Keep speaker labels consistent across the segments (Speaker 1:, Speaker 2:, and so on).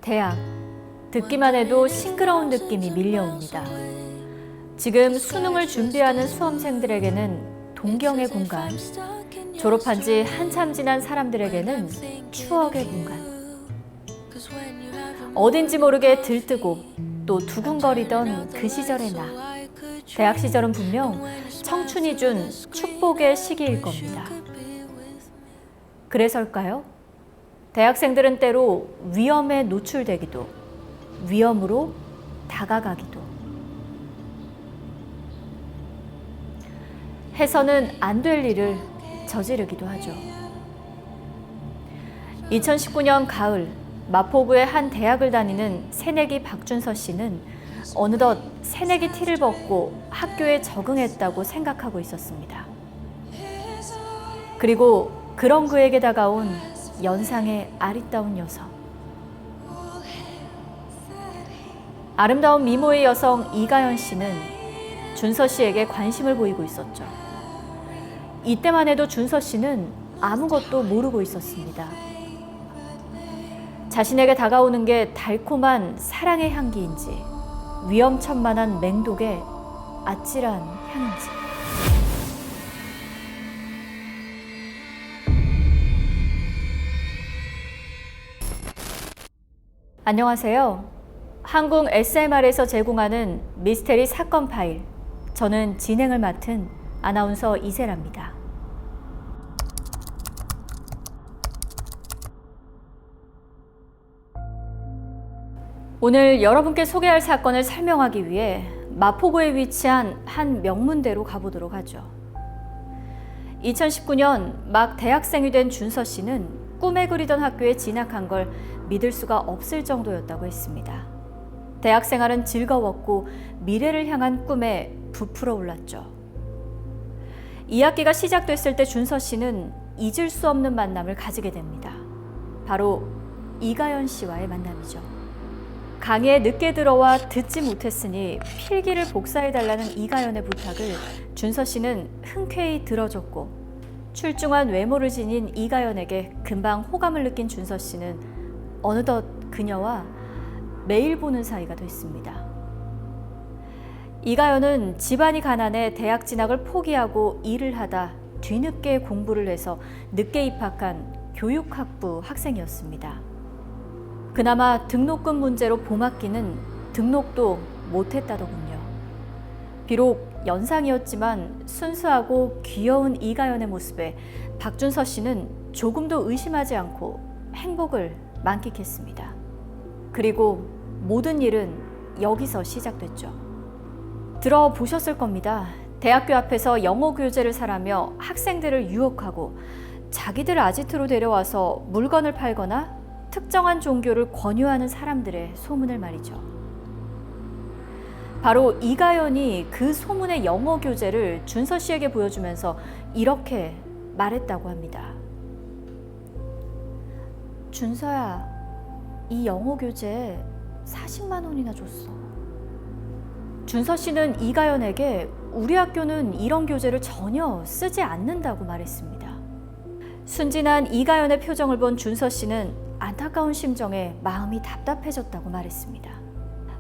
Speaker 1: 대학. 듣기만 해도 싱그러운 느낌이 밀려옵니다. 지금 수능을 준비하는 수험생들에게는 동경의 공간, 졸업한 지 한참 지난 사람들에게는 추억의 공간. 어딘지 모르게 들뜨고 또 두근거리던 그 시절의 나. 대학 시절은 분명 청춘이 준 축복의 시기일 겁니다. 그래서일까요? 대학생들은 때로 위험에 노출되기도, 위험으로 다가가기도. 해서는 안 될 일을 저지르기도 하죠. 2019년 가을, 마포구의 한 대학을 다니는 새내기 박준서 씨는 어느덧 새내기 티를 벗고 학교에 적응했다고 생각하고 있었습니다. 그리고 그런 그에게 다가온 연상의 아리따운 여성. 아름다운 미모의 여성 이가연 씨는 준서 씨에게 관심을 보이고 있었죠. 이때만 해도 준서 씨는 아무것도 모르고 있었습니다. 자신에게 다가오는 게 달콤한 사랑의 향기인지 위험천만한 맹독의 아찔한 향인지. 안녕하세요. 한국 SMR에서 제공하는 미스테리 사건 파일. 저는 진행을 맡은 아나운서 이세라입니다. 오늘 여러분께 소개할 사건을 설명하기 위해 마포구에 위치한 한 명문대로 가보도록 하죠. 2019년 막 대학생이 된 준서 씨는 꿈에 그리던 학교에 진학한 걸 믿을 수가 없을 정도였다고 했습니다. 대학 생활은 즐거웠고 미래를 향한 꿈에 부풀어 올랐죠. 2학기가 시작됐을 때 준서 씨는 잊을 수 없는 만남을 가지게 됩니다. 바로 이가연 씨와의 만남이죠. 강의에 늦게 들어와 듣지 못했으니 필기를 복사해달라는 이가연의 부탁을 준서 씨는 흔쾌히 들어줬고, 출중한 외모를 지닌 이가연에게 금방 호감을 느낀 준서 씨는 어느덧 그녀와 매일 보는 사이가 됐습니다. 이가연은 집안이 가난해 대학 진학을 포기하고 일을 하다 뒤늦게 공부를 해서 늦게 입학한 교육학부 학생이었습니다. 그나마 등록금 문제로 봄학기는 등록도 못했다더군요. 비록 연상이었지만 순수하고 귀여운 이가연의 모습에 박준서 씨는 조금도 의심하지 않고 행복을 만끽했습니다. 그리고 모든 일은 여기서 시작됐죠. 들어보셨을 겁니다. 대학교 앞에서 영어 교재를 사라며 학생들을 유혹하고 자기들 아지트로 데려와서 물건을 팔거나 특정한 종교를 권유하는 사람들의 소문을 말이죠. 바로 이가연이 그 소문의 영어 교재를 준서 씨에게 보여주면서 이렇게 말했다고 합니다. 준서야, 이 영어 교재 40만 원이나 줬어. 준서 씨는 이가연에게 우리 학교는 이런 교재를 전혀 쓰지 않는다고 말했습니다. 순진한 이가연의 표정을 본 준서 씨는 안타까운 심정에 마음이 답답해졌다고 말했습니다.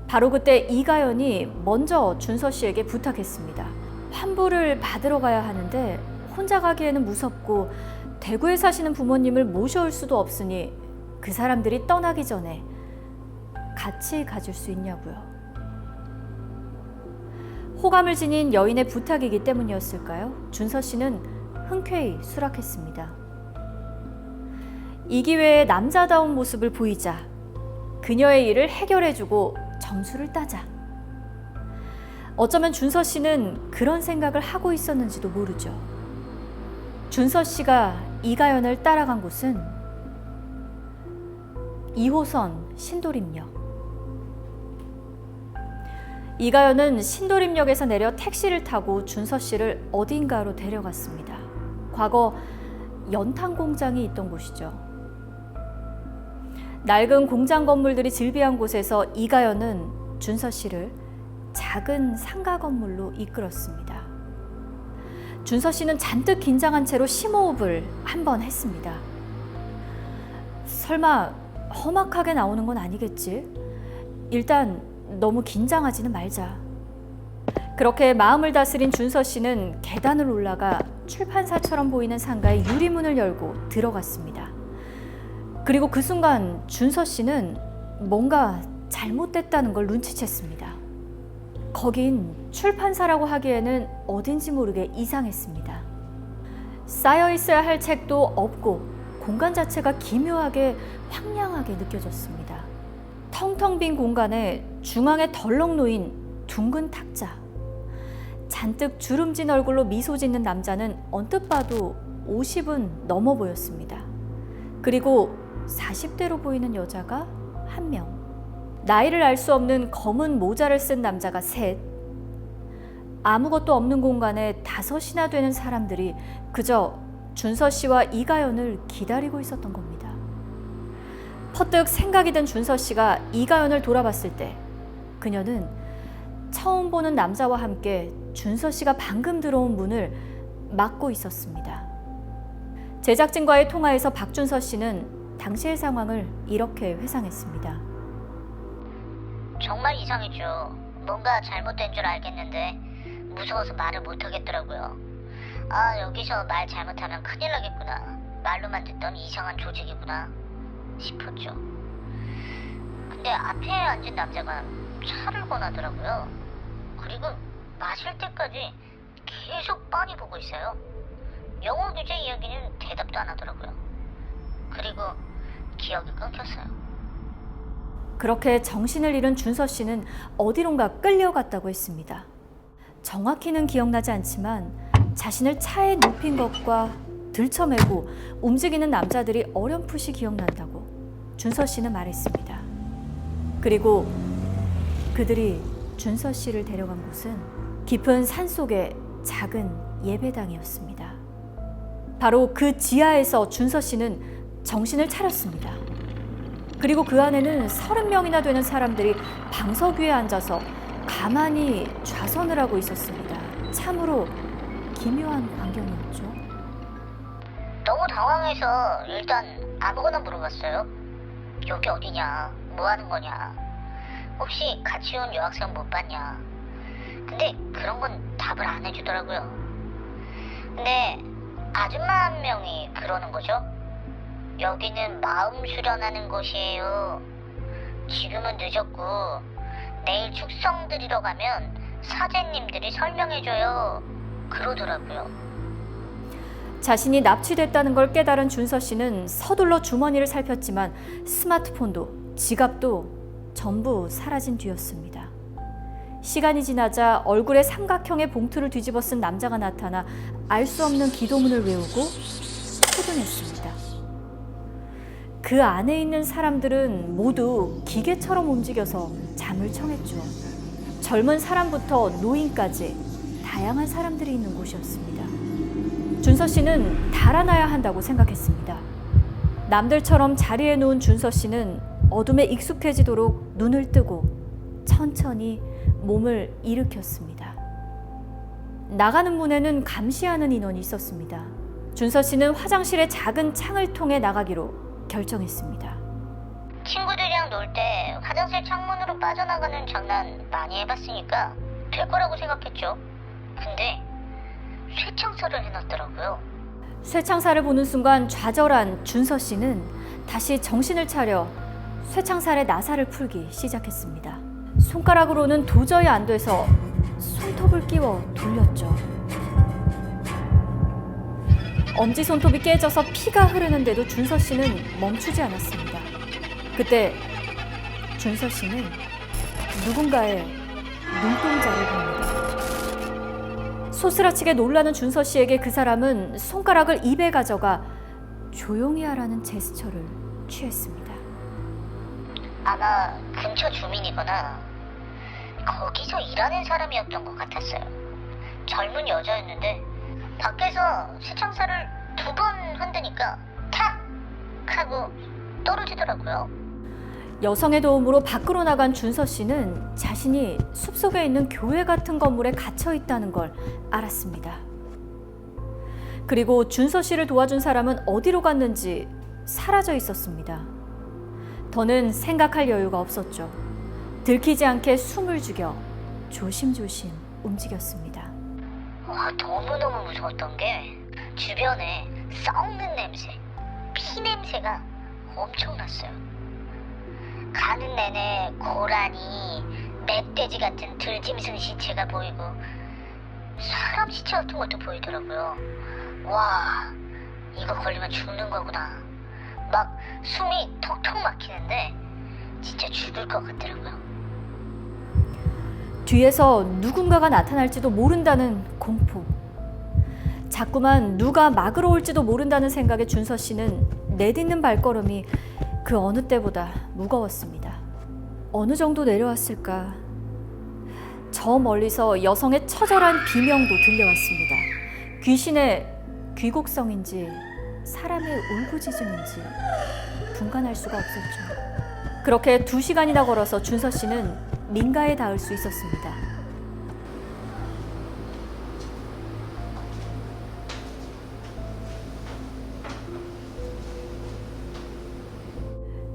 Speaker 1: 바로 그때 이가연이 먼저 준서 씨에게 부탁했습니다. 환불을 받으러 가야 하는데 혼자 가기에는 무섭고 대구에 사시는 부모님을 모셔올 수도 없으니 그 사람들이 떠나기 전에 같이 가줄 수 있냐고요. 호감을 지닌 여인의 부탁이기 때문이었을까요? 준서 씨는 흔쾌히 수락했습니다. 이 기회에 남자다운 모습을 보이자 그녀의 일을 해결해주고 점수를 따자. 어쩌면 준서 씨는 그런 생각을 하고 있었는지도 모르죠. 준서 씨가 이가연을 따라간 곳은 2호선 신도림역. 이가연은 신도림역에서 내려 택시를 타고 준서 씨를 어딘가로 데려갔습니다. 과거 연탄 공장이 있던 곳이죠. 낡은 공장 건물들이 즐비한 곳에서 이가연은 준서 씨를 작은 상가 건물로 이끌었습니다. 준서 씨는 잔뜩 긴장한 채로 심호흡을 한 번 했습니다. 설마 험악하게 나오는 건 아니겠지? 일단 너무 긴장하지는 말자. 그렇게 마음을 다스린 준서 씨는 계단을 올라가 출판사처럼 보이는 상가의 유리문을 열고 들어갔습니다. 그리고 그 순간 준서 씨는 뭔가 잘못됐다는 걸 눈치챘습니다. 거긴 출판사라고 하기에는 어딘지 모르게 이상했습니다. 쌓여 있어야 할 책도 없고 공간 자체가 기묘하게 황량하게 느껴졌습니다. 텅텅 빈 공간에 중앙에 덜렁 놓인 둥근 탁자. 잔뜩 주름진 얼굴로 미소 짓는 남자는 언뜻 봐도 50은 넘어 보였습니다. 그리고 40대로 보이는 여자가 한 명. 나이를 알 수 없는 검은 모자를 쓴 남자가 셋. 아무것도 없는 공간에 5이나 되는 사람들이 그저 준서 씨와 이가연을 기다리고 있었던 겁니다. 퍼뜩 생각이 든 준서 씨가 이가연을 돌아봤을 때 그녀는 처음 보는 남자와 함께 준서 씨가 방금 들어온 문을 막고 있었습니다. 제작진과의 통화에서 박준서 씨는 당시의 상황을 이렇게 회상했습니다.
Speaker 2: 정말 이상했죠. 뭔가 잘못된 줄 알겠는데 무서워서 말을 못하겠더라고요. 아, 여기서 말 잘못하면 큰일 나겠구나. 말로만 듣던 이상한 조직이구나 싶었죠. 근데 앞에 앉은 남자가 차를 권하더라고요. 그리고 마실 때까지 계속 뻔히 보고 있어요. 영어 교재 이야기는 대답도 안 하더라고요. 그리고 기억이 끊겼어요.
Speaker 1: 그렇게 정신을 잃은 준서 씨는 어디론가 끌려갔다고 했습니다. 정확히는 기억나지 않지만 자신을 차에 눕힌 것과 들쳐매고 움직이는 남자들이 어렴풋이 기억난다고 준서 씨는 말했습니다. 그리고 그들이 준서 씨를 데려간 곳은 깊은 산속의 작은 예배당이었습니다. 바로 그 지하에서 준서 씨는 정신을 차렸습니다. 그리고 그 안에는 30명이나 되는 사람들이 방석 위에 앉아서 가만히 좌선을 하고 있었습니다. 참으로 기묘한 광경이었죠.
Speaker 2: 너무 당황해서 일단 아무거나 물어봤어요. 여기 어디냐? 뭐 하는 거냐? 혹시 같이 온 여학생 못 봤냐? 근데 그런 건 답을 안 해주더라고요. 근데 아줌마 한 명이 그러는 거죠. 여기는 마음 수련하는 곳이에요. 지금은 늦었고 내일 축성 드리러 가면 사제님들이 설명해줘요. 그러더라고요.
Speaker 1: 자신이 납치됐다는 걸 깨달은 준서 씨는 서둘러 주머니를 살폈지만 스마트폰도 지갑도 전부 사라진 뒤였습니다. 시간이 지나자 얼굴에 삼각형의 봉투를 뒤집어 쓴 남자가 나타나 알 수 없는 기도문을 외우고 초등했습니다. 그 안에 있는 사람들은 모두 기계처럼 움직여서 잠을 청했죠. 젊은 사람부터 노인까지 다양한 사람들이 있는 곳이었습니다. 준서 씨는 달아나야 한다고 생각했습니다. 남들처럼 자리에 누운 준서 씨는 어둠에 익숙해지도록 눈을 뜨고 천천히 몸을 일으켰습니다. 나가는 문에는 감시하는 인원이 있었습니다. 준서 씨는 화장실의 작은 창을 통해 나가기로 결정했습니다.
Speaker 2: 친구들이랑 놀 때 화장실 창문으로 빠져나가는 장난 많이 해봤으니까 될 거라고 생각했죠. 근데 쇠창살을 해놨더라고요.
Speaker 1: 쇠창살을 보는 순간 좌절한 준서 씨는 다시 정신을 차려 쇠창살의 나사를 풀기 시작했습니다. 손가락으로는 도저히 안 돼서 손톱을 끼워 돌렸죠. 엄지손톱이 깨져서 피가 흐르는데도 준서 씨는 멈추지 않았습니다. 그때 준서 씨는 누군가의 눈동자를 봅니다. 소스라치게 놀라는 준서 씨에게 그 사람은 손가락을 입에 가져가 조용히 하라는 제스처를 취했습니다.
Speaker 2: 아마 근처 주민이거나 거기서 일하는 사람이었던 것 같았어요. 젊은 여자였는데 밖에서 쇠창살을 2번 흔드니까 탁 하고 떨어지더라고요.
Speaker 1: 여성의 도움으로 밖으로 나간 준서 씨는 자신이 숲속에 있는 교회 같은 건물에 갇혀 있다는 걸 알았습니다. 그리고 준서 씨를 도와준 사람은 어디로 갔는지 사라져 있었습니다. 더는 생각할 여유가 없었죠. 들키지 않게 숨을 죽여 조심조심 움직였습니다.
Speaker 2: 와, 너무너무 무서웠던 게 주변에 썩는 냄새, 피 냄새가 엄청났어요. 가는 내내 고라니, 멧돼지 같은 들짐승 시체가 보이고 사람 시체 같은 것도 보이더라고요. 와, 이거 걸리면 죽는 거구나. 막 숨이 턱턱 막히는데 진짜 죽을 것 같더라고요.
Speaker 1: 뒤에서 누군가가 나타날지도 모른다는 공포. 자꾸만 누가 막으러 올지도 모른다는 생각에 준서 씨는 내딛는 발걸음이 그 어느 때보다 무거웠습니다. 어느 정도 내려왔을까? 저 멀리서 여성의 처절한 비명도 들려왔습니다. 귀신의 귀곡성인지 사람의 울부짖음인지 분간할 수가 없었죠. 그렇게 2시간이나 걸어서 준서 씨는 민가에 닿을 수 있었습니다.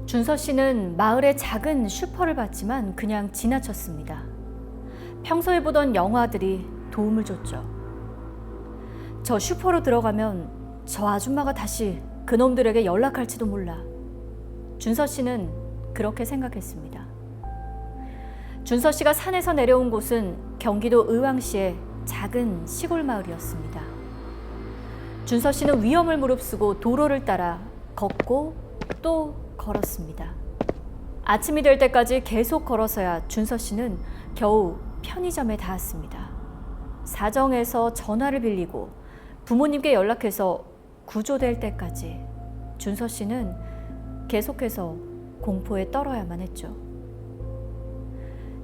Speaker 1: 준서 씨는 마을의 작은 슈퍼를 봤지만 그냥 지나쳤습니다. 평소에 보던 영화들이 도움을 줬죠. 저 슈퍼로 들어가면 저 아줌마가 다시 그놈들에게 연락할지도 몰라. 준서 씨는 그렇게 생각했습니다. 준서 씨가 산에서 내려온 곳은 경기도 의왕시의 작은 시골 마을이었습니다. 준서 씨는 위험을 무릅쓰고 도로를 따라 걷고 또 걸었습니다. 아침이 될 때까지 계속 걸어서야 준서 씨는 겨우 편의점에 닿았습니다. 사정해서 전화를 빌리고 부모님께 연락해서 구조될 때까지 준서 씨는 계속해서 공포에 떨어야만 했죠.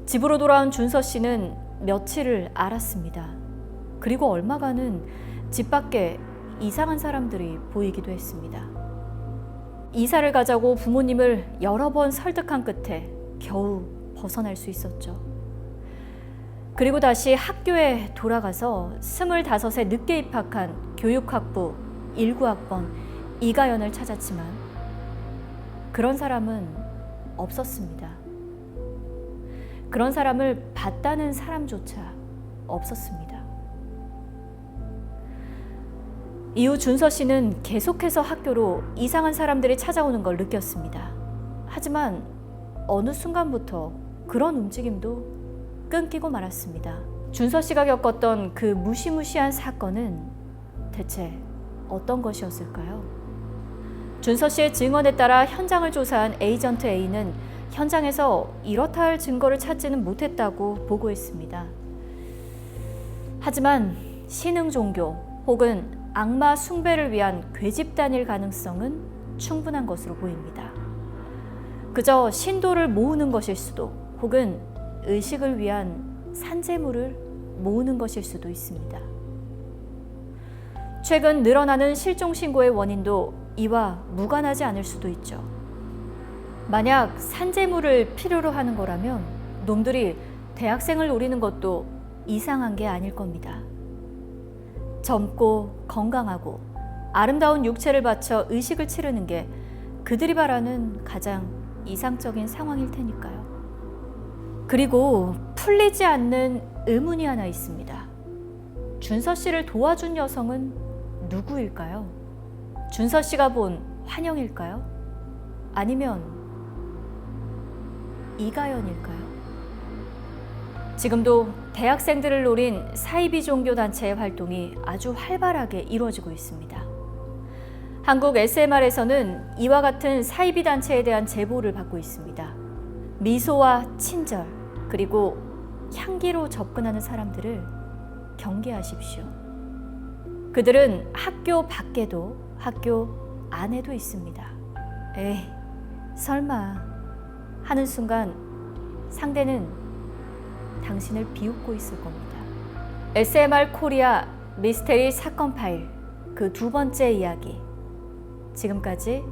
Speaker 1: 집으로 돌아온 준서 씨는 며칠을 앓았습니다. 그리고 얼마간은 집 밖에 이상한 사람들이 보이기도 했습니다. 이사를 가자고 부모님을 여러 번 설득한 끝에 겨우 벗어날 수 있었죠. 그리고 다시 학교에 돌아가서 25세 늦게 입학한 교육학부 19학번 이가연을 찾았지만 그런 사람은 없었습니다. 그런 사람을 봤다는 사람조차 없었습니다. 이후 준서 씨는 계속해서 학교로 이상한 사람들이 찾아오는 걸 느꼈습니다. 하지만 어느 순간부터 그런 움직임도 끊기고 말았습니다. 준서 씨가 겪었던 그 무시무시한 사건은 대체 어떤 것이었을까요? 준서 씨의 증언에 따라 현장을 조사한 에이전트 A는 현장에서 이렇다 할 증거를 찾지는 못했다고 보고했습니다. 하지만 신흥 종교 혹은 악마 숭배를 위한 괴집단일 가능성은 충분한 것으로 보입니다. 그저 신도를 모으는 것일 수도 혹은 의식을 위한 산재물을 모으는 것일 수도 있습니다. 최근 늘어나는 실종 신고의 원인도 이와 무관하지 않을 수도 있죠. 만약 산재물을 필요로 하는 거라면 놈들이 대학생을 노리는 것도 이상한 게 아닐 겁니다. 젊고 건강하고 아름다운 육체를 바쳐 의식을 치르는 게 그들이 바라는 가장 이상적인 상황일 테니까요. 그리고 풀리지 않는 의문이 하나 있습니다. 준서 씨를 도와준 여성은 누구일까요? 준서 씨가 본 환영일까요? 아니면 이가연일까요? 지금도 대학생들을 노린 사이비 종교 단체의 활동이 아주 활발하게 이루어지고 있습니다. 한국 SMR에서는 이와 같은 사이비 단체에 대한 제보를 받고 있습니다. 미소와 친절, 그리고 향기로 접근하는 사람들을 경계하십시오. 그들은 학교 밖에도 학교 안에도 있습니다. 에이, 설마 하는 순간 상대는 당신을 비웃고 있을 겁니다. SMR 코리아 미스테리 사건 파일 그 2번째 이야기. 지금까지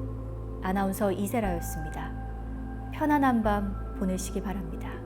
Speaker 1: 아나운서 이세라였습니다. 편안한 밤 보내시기 바랍니다.